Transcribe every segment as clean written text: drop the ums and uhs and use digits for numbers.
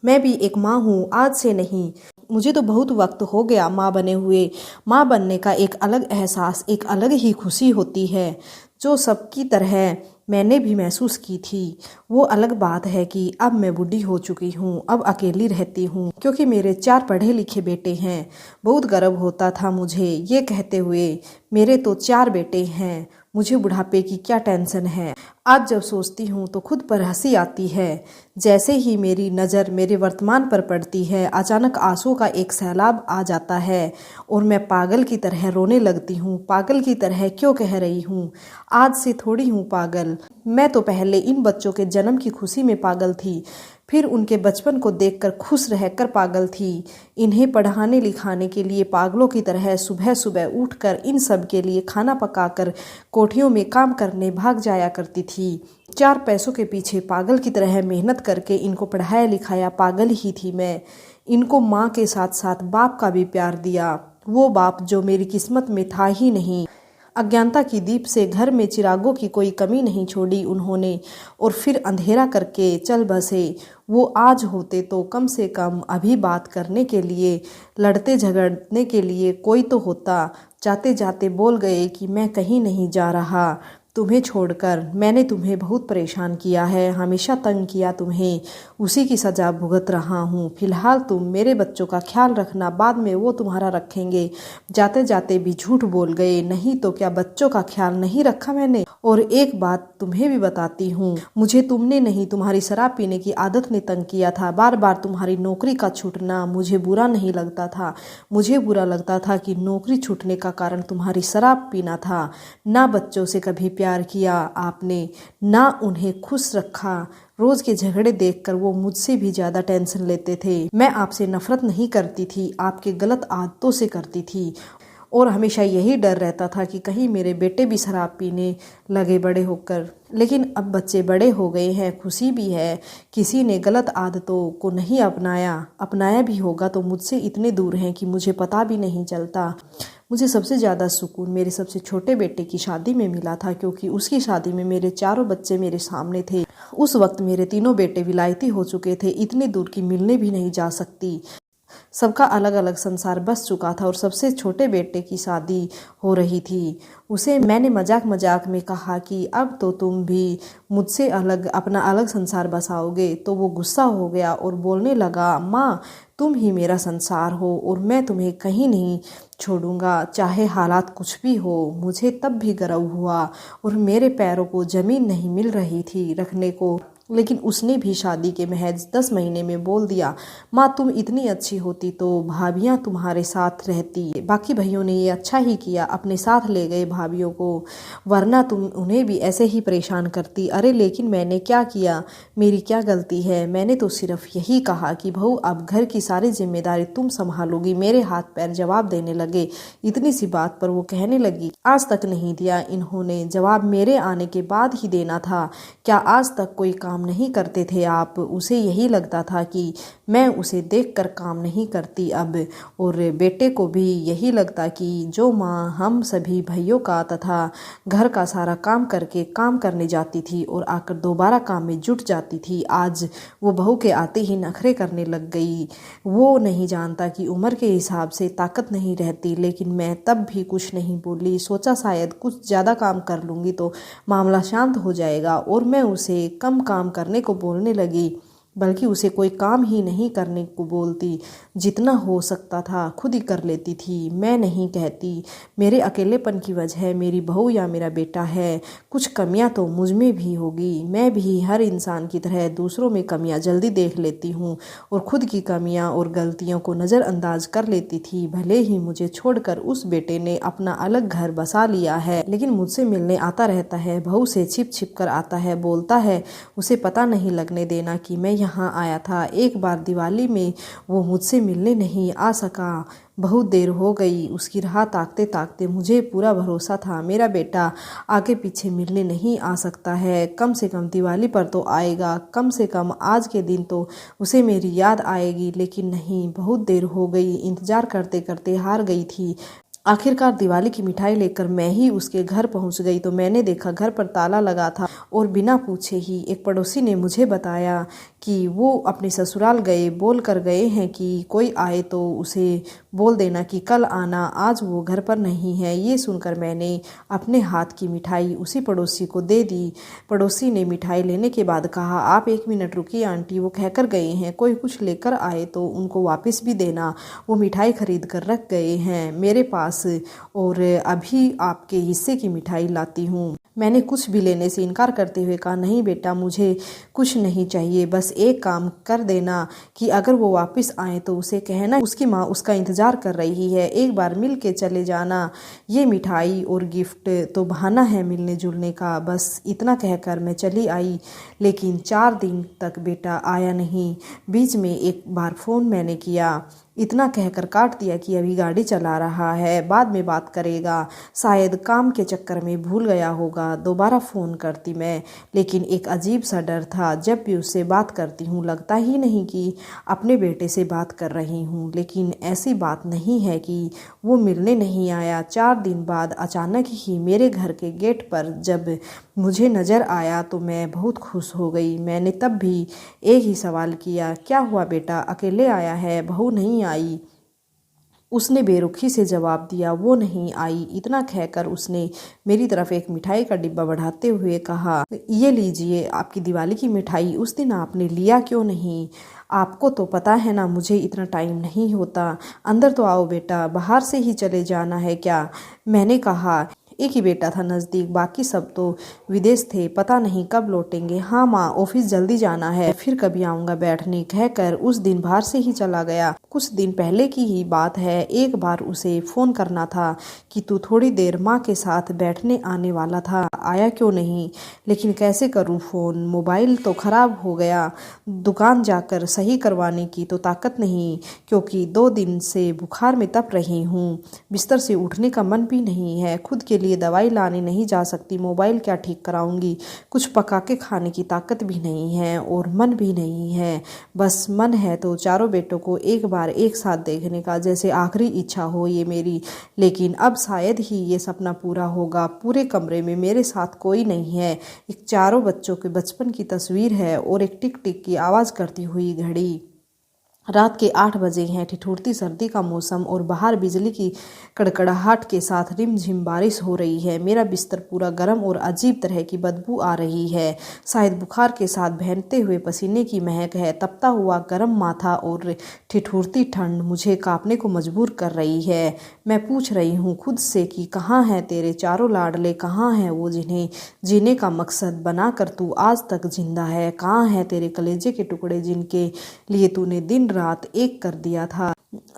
मैं भी एक माँ हूँ, आज से नहीं। मुझे तो बहुत वक्त हो गया माँ बने हुए। माँ बनने का एक अलग एहसास, एक अलग ही खुशी होती है, जो सबकी तरह मैंने भी महसूस की थी। वो अलग बात है कि अब मैं बूढ़ी हो चुकी हूँ, अब अकेली रहती हूँ, क्योंकि मेरे 4 पढ़े लिखे बेटे हैं। बहुत गर्व होता था मुझे ये कहते हुए, मेरे तो 4 बेटे हैं, मुझे बुढ़ापे की क्या टेंशन है। आज जब सोचती हूँ तो खुद पर हंसी आती है। जैसे ही मेरी नज़र मेरे वर्तमान पर पड़ती है, अचानक आंसू का एक सैलाब आ जाता है और मैं पागल की तरह रोने लगती हूँ। पागल की तरह क्यों कह रही हूँ? आज से थोड़ी हूँ पागल। मैं तो पहले इन बच्चों के जन्म की खुशी में पागल थी, फिर उनके बचपन को देखकर खुश रहकर पागल थी। इन्हें पढ़ाने लिखाने के लिए पागलों की तरह सुबह सुबह उठकर इन सब के लिए खाना पकाकर कोठियों में काम करने भाग जाया करती थी। 4 पैसों के पीछे पागल की तरह मेहनत करके इनको पढ़ाया लिखाया पागल ही थी मैं। इनको माँ के साथ साथ बाप का भी प्यार दिया, वो बाप जो मेरी किस्मत में था ही नहीं। अज्ञानता की दीप से घर में चिरागों की कोई कमी नहीं छोड़ी उन्होंने, और फिर अंधेरा करके चल बसे। वो आज होते तो कम से कम अभी बात करने के लिए, लड़ते झगड़ने के लिए कोई तो होता। जाते जाते बोल गए कि मैं कहीं नहीं जा रहा तुम्हें छोड़कर। मैंने तुम्हें बहुत परेशान किया है, हमेशा तंग किया तुम्हें, उसी की सज़ा भुगत रहा हूँ। फिलहाल तुम मेरे बच्चों का ख्याल रखना, बाद में वो तुम्हारा रखेंगे। जाते जाते भी झूठ बोल गए, नहीं तो क्या बच्चों का ख्याल नहीं रखा मैंने? और एक बात तुम्हें भी बताती हूँ, मुझे तुमने नहीं, तुम्हारी शराब पीने की आदत ने तंग किया था। बार बार तुम्हारी नौकरी का छूटना मुझे बुरा नहीं लगता था। मुझे बुरा लगता था कि नौकरी छूटने का कारण तुम्हारी शराब पीना था। ना बच्चों से कभी प्यार किया आपने, ना उन्हें खुश रखा। रोज के झगड़े देखकर वो मुझसे भी ज़्यादा टेंशन लेते थे। मैं आपसे नफरत नहीं करती थी, आपके गलत आदतों से करती थी। और हमेशा यही डर रहता था कि कहीं मेरे बेटे भी शराब पीने लगे बड़े होकर। लेकिन अब बच्चे बड़े हो गए हैं, खुशी भी है। किसी ने गलत आदतों को नहीं अपनाया, अपनाया भी होगा तो मुझसे इतने दूर हैं कि मुझे पता भी नहीं चलता। मुझे सबसे ज़्यादा सुकून मेरे सबसे छोटे बेटे की शादी में मिला था, क्योंकि उसकी शादी में मेरे 4 बच्चे मेरे सामने थे। उस वक्त मेरे 3 बेटे विलायती हो चुके थे, इतनी दूर की मिलने भी नहीं जा सकती। सबका अलग अलग संसार बस चुका था और सबसे छोटे बेटे की शादी हो रही थी। उसे मैंने मजाक मजाक में कहा कि अब तो तुम भी मुझसे अलग अपना अलग संसार बसाओगे। तो वो गुस्सा हो गया और बोलने लगा, माँ तुम ही मेरा संसार हो और मैं तुम्हें कहीं नहीं छोड़ूंगा, चाहे हालात कुछ भी हो। मुझे तब भी गर्व हुआ और मेरे पैरों को ज़मीन नहीं मिल रही थी रखने को। लेकिन उसने भी शादी के महज 10 महीने में बोल दिया, माँ तुम इतनी अच्छी होती तो भाभियाँ तुम्हारे साथ रहती। बाकी भाइयों ने ये अच्छा ही किया, अपने साथ ले गए भाभियों को, वरना तुम उन्हें भी ऐसे ही परेशान करती। अरे लेकिन मैंने क्या किया, मेरी क्या गलती है? मैंने तो सिर्फ यही कहा कि बहू अब घर की सारी जिम्मेदारी तुम संभालोगी। मेरे हाथ पैर जवाब देने लगे। इतनी सी बात पर वो कहने लगी, आज तक नहीं दिया इन्होंने जवाब, मेरे आने के बाद ही देना था। क्या आज तक कोई काम नहीं करते थे आप? उसे यही लगता था कि मैं उसे देखकर काम नहीं करती अब। और बेटे को भी यही लगता कि जो माँ हम सभी भाइयों का तथा घर का सारा काम करके काम करने जाती थी और आकर दोबारा काम में जुट जाती थी, आज वो बहू के आते ही नखरे करने लग गई। वो नहीं जानता कि उम्र के हिसाब से ताकत नहीं रहती। लेकिन मैं तब भी कुछ नहीं बोली, सोचा शायद कुछ ज़्यादा काम कर लूँगी तो मामला शांत हो जाएगा। और मैं उसे कम काम करने को बोलने लगी, बल्कि उसे कोई काम ही नहीं करने को बोलती। जितना हो सकता था खुद ही कर लेती थी। मैं नहीं कहती मेरे अकेलेपन की वजह मेरी बहू या मेरा बेटा है। कुछ कमियां तो मुझ में भी होगी। मैं भी हर इंसान की तरह दूसरों में कमियां जल्दी देख लेती हूँ और खुद की कमियां और गलतियों को नज़रअंदाज कर लेती थी। भले ही मुझे छोड़कर उस बेटे ने अपना अलग घर बसा लिया है, लेकिन मुझसे मिलने आता रहता है, बहू से छिप छिप कर आता है, बोलता है। उसे पता नहीं लगने देना कि मैं यहाँ आया था। एक बार दिवाली में वो मुझसे मिलने नहीं आ सका, बहुत देर हो गई उसकी राह ताकते ताकते। मुझे पूरा भरोसा था मेरा बेटा आगे पीछे मिलने नहीं आ सकता है, कम से कम दिवाली पर तो आएगा, कम से कम आज के दिन तो उसे मेरी याद आएगी। लेकिन नहीं, बहुत देर हो गई, इंतजार करते करते हार गई थी। आखिरकार दिवाली की मिठाई लेकर मैं ही उसके घर पहुंच गई तो मैंने देखा घर पर ताला लगा था और बिना पूछे ही एक पड़ोसी ने मुझे बताया कि वो अपने ससुराल गए, बोल कर गए हैं कि कोई आए तो उसे बोल देना कि कल आना, आज वो घर पर नहीं है। ये सुनकर मैंने अपने हाथ की मिठाई उसी पड़ोसी को दे दी। पड़ोसी ने मिठाई लेने के बाद कहा, आप 1 मिनट रुकिए आंटी, वो कहकर गए हैं कोई कुछ लेकर आए तो उनको वापस भी देना। वो मिठाई खरीद कर रख गए हैं मेरे पास और अभी आपके हिस्से की मिठाई लाती हूँ। मैंने कुछ भी लेने से इनकार करते हुए कहा, नहीं बेटा, मुझे कुछ नहीं चाहिए, बस एक काम कर देना कि अगर वो वापस आए तो उसे कहना उसकी माँ उसका इंतज़ार कर रही है, एक बार मिल के चले जाना। ये मिठाई और गिफ्ट तो बहाना है मिलने जुलने का। बस इतना कहकर मैं चली आई, लेकिन 4 दिन तक बेटा आया नहीं। बीच में एक बार फ़ोन मैंने किया, इतना कहकर काट दिया कि अभी गाड़ी चला रहा है, बाद में बात करेगा, शायद काम के चक्कर में भूल गया होगा। दोबारा फ़ोन करती मैं, लेकिन एक अजीब सा डर था। जब भी उससे बात करती हूँ लगता ही नहीं कि अपने बेटे से बात कर रही हूँ, लेकिन ऐसी बात नहीं है कि वो मिलने नहीं आया। 4 दिन बाद अचानक ही मेरे घर के गेट पर जब मुझे नज़र आया तो मैं बहुत खुश हो गई। मैंने तब भी एक ही सवाल किया, क्या हुआ बेटा, अकेले आया है, बहू नहीं आई? उसने बेरुखी से जवाब दिया, वो नहीं आई। इतना कहकर उसने मेरी तरफ एक मिठाई का डिब्बा बढ़ाते हुए कहा, ये लीजिए आपकी दिवाली की मिठाई, उस दिन आपने लिया क्यों नहीं? आपको तो पता है ना मुझे इतना टाइम नहीं होता। अंदर तो आओ बेटा, बाहर से ही चले जाना है क्या? मैंने कहा, एक ही बेटा था नज़दीक, बाकी सब तो विदेश थे, पता नहीं कब लौटेंगे। हाँ माँ, ऑफिस जल्दी जाना है, फिर कभी आऊँगा बैठने, कहकर उस दिन बाहर से ही चला गया। कुछ दिन पहले की ही बात है, एक बार उसे फ़ोन करना था कि तू थोड़ी देर माँ के साथ बैठने आने वाला था, आया क्यों नहीं? लेकिन कैसे करूँ फ़ोन, मोबाइल तो ख़राब हो गया, दुकान जाकर सही करवाने की तो ताकत नहीं, क्योंकि 2 दिन से बुखार में तप रही हूँ, बिस्तर से उठने का मन भी नहीं है, खुद के लिए दवाई लाने नहीं जा सकती, मोबाइल क्या ठीक कराऊंगी, कुछ पका के खाने की ताकत भी नहीं है और मन भी नहीं है। बस मन है तो चारों बेटों को एक बार एक साथ देखने का, जैसे आखिरी इच्छा हो ये मेरी। लेकिन अब शायद ही ये सपना पूरा होगा। पूरे कमरे में मेरे साथ कोई नहीं है, एक चारों बच्चों के बचपन की तस्वीर है और एक टिक टिक की आवाज़ करती हुई घड़ी। रात के 8 बजे हैं, ठिठुरती सर्दी का मौसम और बाहर बिजली की कड़कड़ाहट के साथ रिमझिम बारिश हो रही है। मेरा बिस्तर पूरा गर्म और अजीब तरह की बदबू आ रही है, शायद बुखार के साथ बहते हुए पसीने की महक है। तपता हुआ गर्म माथा और ठिठुरती ठंड मुझे कांपने को मजबूर कर रही है। मैं पूछ रही हूँ खुद से कि कहाँ हैं तेरे चारों लाडले, कहाँ हैं वो जिन्हें जीने का मकसद बनाकर तू आज तक जिंदा है? कहाँ हैं तेरे कलेजे के टुकड़े जिनके लिए तूने दिन रात एक कर दिया था,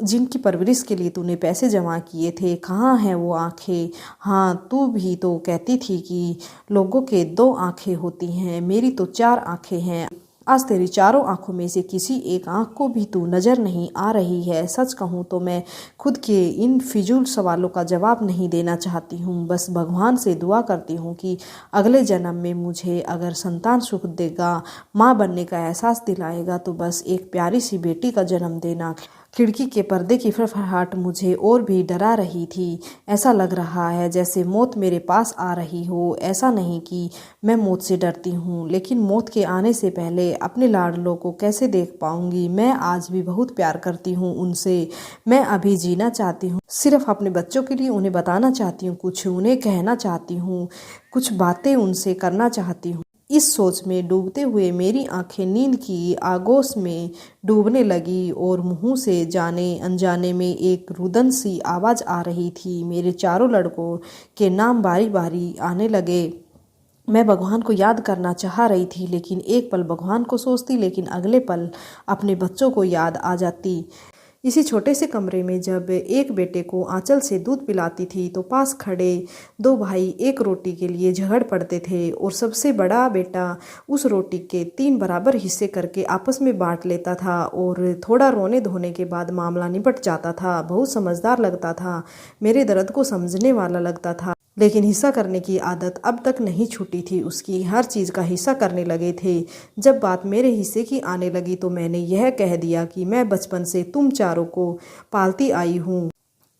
जिनकी परवरिश के लिए तूने पैसे जमा किए थे? कहाँ हैं वो आंखें? हाँ, तू भी तो कहती थी कि लोगों के 2 आंखें होती हैं, मेरी तो 4 आंखें हैं। आज तेरी चारों आंखों में से किसी एक आंख को भी तू नज़र नहीं आ रही है। सच कहूँ तो मैं खुद के इन फिजूल सवालों का जवाब नहीं देना चाहती हूँ, बस भगवान से दुआ करती हूँ कि अगले जन्म में मुझे अगर संतान सुख देगा, माँ बनने का एहसास दिलाएगा, तो बस एक प्यारी सी बेटी का जन्म देना। खिड़की के पर्दे की फड़फड़ाहट मुझे और भी डरा रही थी। ऐसा लग रहा है जैसे मौत मेरे पास आ रही हो। ऐसा नहीं कि मैं मौत से डरती हूँ, लेकिन मौत के आने से पहले अपने लाडलों को कैसे देख पाऊंगी? मैं आज भी बहुत प्यार करती हूँ उनसे। मैं अभी जीना चाहती हूँ, सिर्फ अपने बच्चों के लिए उन्हें बताना चाहती हूँ, कुछ उन्हें कहना चाहती हूँ, कुछ बातें उनसे करना चाहती हूँ। इस सोच में डूबते हुए मेरी आंखें नींद की आगोश में डूबने लगी और मुंह से जाने अनजाने में एक रुदन सी आवाज़ आ रही थी। मेरे चारों लड़कों के नाम बारी बारी आने लगे। मैं भगवान को याद करना चाह रही थी, लेकिन एक पल भगवान को सोचती, लेकिन अगले पल अपने बच्चों को याद आ जाती। इसी छोटे से कमरे में जब एक बेटे को आंचल से दूध पिलाती थी तो पास खड़े 2 भाई एक रोटी के लिए झगड़ पड़ते थे और सबसे बड़ा बेटा उस रोटी के 3 बराबर हिस्से करके आपस में बांट लेता था और थोड़ा रोने धोने के बाद मामला निपट जाता था। बहुत समझदार लगता था, मेरे दर्द को समझने वाला लगता था, लेकिन हिस्सा करने की आदत अब तक नहीं छूटी थी उसकी। हर चीज़ का हिस्सा करने लगे थे। जब बात मेरे हिस्से की आने लगी तो मैंने यह कह दिया कि मैं बचपन से तुम चारों को पालती आई हूँ।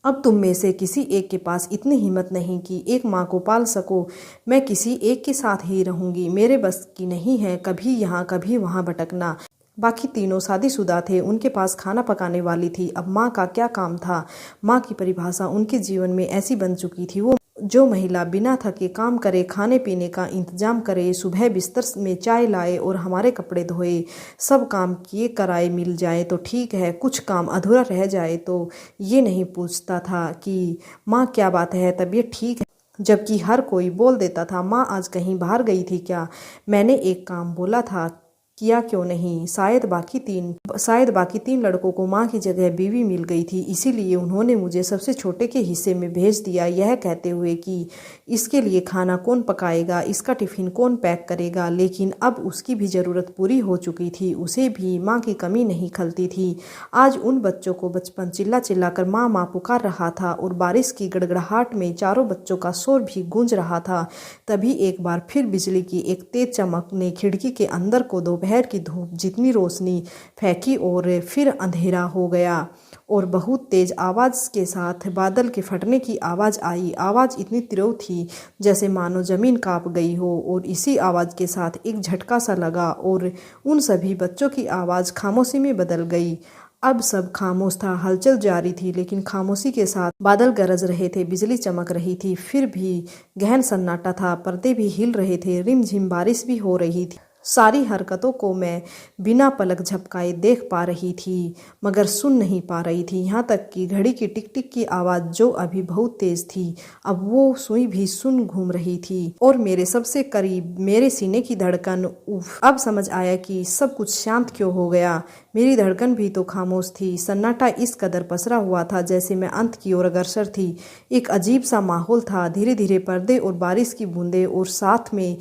अब तुम में से किसी एक के पास इतनी हिम्मत नहीं कि एक माँ को पाल सको। मैं किसी एक के साथ ही रहूंगी। मेरे बस की नहीं है कभी यहाँ कभी वहाँ भटकना। बाकी तीनों शादीशुदा थे, उनके पास खाना पकाने वाली थी। अब माँ का क्या काम था? माँ की परिभाषा उनके जीवन में ऐसी बन चुकी थी, वो जो महिला बिना थके काम करे, खाने पीने का इंतजाम करे, सुबह बिस्तर में चाय लाए और हमारे कपड़े धोए, सब काम किए कराए मिल जाए तो ठीक है, कुछ काम अधूरा रह जाए तो ये नहीं पूछता था कि माँ क्या बात है, तबीयत ठीक है। जबकि हर कोई बोल देता था, माँ आज कहीं बाहर गई थी क्या? मैंने एक काम बोला था, किया क्यों नहीं? शायद बाकी तीन लड़कों को माँ की जगह बीवी मिल गई थी, इसीलिए उन्होंने मुझे सबसे छोटे के हिस्से में भेज दिया, यह कहते हुए कि इसके लिए खाना कौन पकाएगा, इसका टिफिन कौन पैक करेगा। लेकिन अब उसकी भी ज़रूरत पूरी हो चुकी थी, उसे भी माँ की कमी नहीं खलती थी। आज उन बच्चों को बचपन चिल्ला चिल्ला कर माँ माँ पुकार रहा था और बारिश की गड़गड़ाहट में चारों बच्चों का शोर भी गूंज रहा था। तभी एक बार फिर बिजली की एक तेज चमक ने खिड़की के अंदर को दोपहर की धूप जितनी रोशनी फेंकी और फिर अंधेरा हो गया और बहुत तेज आवाज़ के साथ बादल के फटने की आवाज़ आई। आवाज़ इतनी तीव्र थी जैसे मानो ज़मीन कांप गई हो और इसी आवाज़ के साथ एक झटका सा लगा और उन सभी बच्चों की आवाज़ खामोशी में बदल गई। अब सब खामोश था, हलचल जारी थी, लेकिन खामोशी के साथ बादल गरज रहे थे, बिजली चमक रही थी, फिर भी गहन सन्नाटा था, पर्दे भी हिल रहे थे, रिमझिम बारिश भी हो रही थी। सारी हरकतों को मैं बिना पलक झपकाए देख पा रही थी, मगर सुन नहीं पा रही थी। यहाँ तक कि घड़ी की टिक टिक की आवाज़ जो अभी बहुत तेज थी, अब वो सुई भी सुन घूम रही थी और मेरे सबसे करीब मेरे सीने की धड़कन। उफ, अब समझ आया कि सब कुछ शांत क्यों हो गया। मेरी धड़कन भी तो खामोश थी। सन्नाटा इस कदर पसरा हुआ था जैसे मैं अंत की ओर अग्रसर थी। एक अजीब सा माहौल था। धीरे धीरे पर्दे और बारिश की बूंदें और साथ में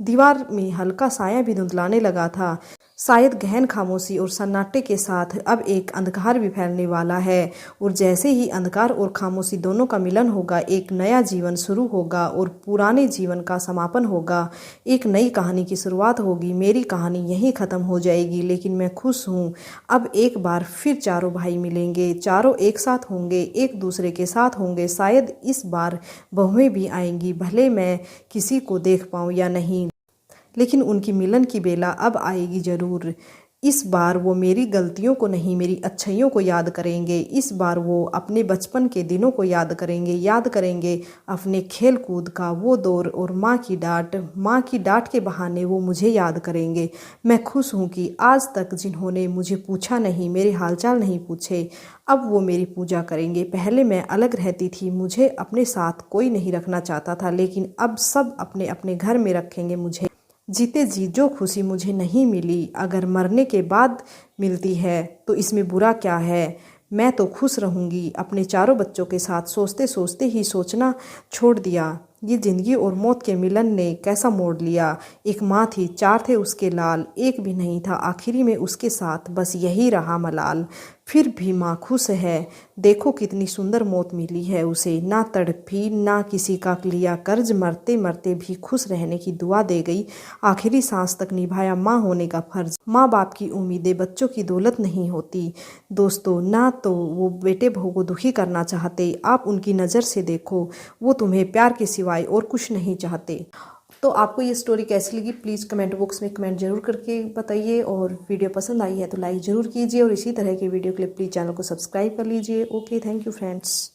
दीवार में हल्का साया भी धुंधलाने लगा था। शायद गहन खामोशी और सन्नाटे के साथ अब एक अंधकार भी फैलने वाला है और जैसे ही अंधकार और खामोशी दोनों का मिलन होगा, एक नया जीवन शुरू होगा और पुराने जीवन का समापन होगा। एक नई कहानी की शुरुआत होगी। मेरी कहानी यहीं ख़त्म हो जाएगी, लेकिन मैं खुश हूँ। अब एक बार फिर चारों भाई मिलेंगे, चारों एक साथ होंगे, एक दूसरे के साथ होंगे। शायद इस बार बहुएं भी आएंगी, भले मैं किसी को देख पाऊँ या नहीं, लेकिन उनकी मिलन की बेला अब आएगी ज़रूर। इस बार वो मेरी गलतियों को नहीं, मेरी अच्छाइयों को याद करेंगे। इस बार वो अपने बचपन के दिनों को याद करेंगे अपने खेल कूद का वो दौर और माँ की डांट के बहाने वो मुझे याद करेंगे। मैं खुश हूँ कि आज तक जिन्होंने मुझे पूछा नहीं, मेरे हालचाल नहीं पूछे, अब वो मेरी पूजा करेंगे। पहले मैं अलग रहती थी, मुझे अपने साथ कोई नहीं रखना चाहता था, लेकिन अब सब अपने अपने घर में रखेंगे मुझे। जीते जी जो खुशी मुझे नहीं मिली, अगर मरने के बाद मिलती है तो इसमें बुरा क्या है? मैं तो खुश रहूँगी। अपने चारों बच्चों के साथ सोचते सोचते ही सोचना छोड़ दिया। ये जिंदगी और मौत के मिलन ने कैसा मोड़ लिया। एक माँ थी, चार थे उसके लाल, एक भी नहीं था आखिरी में उसके साथ, बस यही रहा मलाल। फिर भी माँ खुश है, देखो कितनी सुंदर मौत मिली है उसे। ना तड़पी, ना किसी का लिया कर्ज, मरते मरते भी खुश रहने की दुआ दे गई। आखिरी सांस तक निभाया माँ होने का फर्ज। माँ बाप की उम्मीदें बच्चों की दौलत नहीं होती दोस्तों। ना तो वो बेटे बहू को दुखी करना चाहते, आप उनकी नज़र से देखो, वो तुम्हें प्यार के सिवाय और कुछ नहीं चाहते। तो आपको ये स्टोरी कैसी लगी प्लीज़ कमेंट बॉक्स में कमेंट जरूर करके बताइए, और वीडियो पसंद आई है तो लाइक ज़रूर कीजिए, और इसी तरह के वीडियो के लिए प्लीज़ चैनल को सब्सक्राइब कर लीजिए। Okay, thank you friends.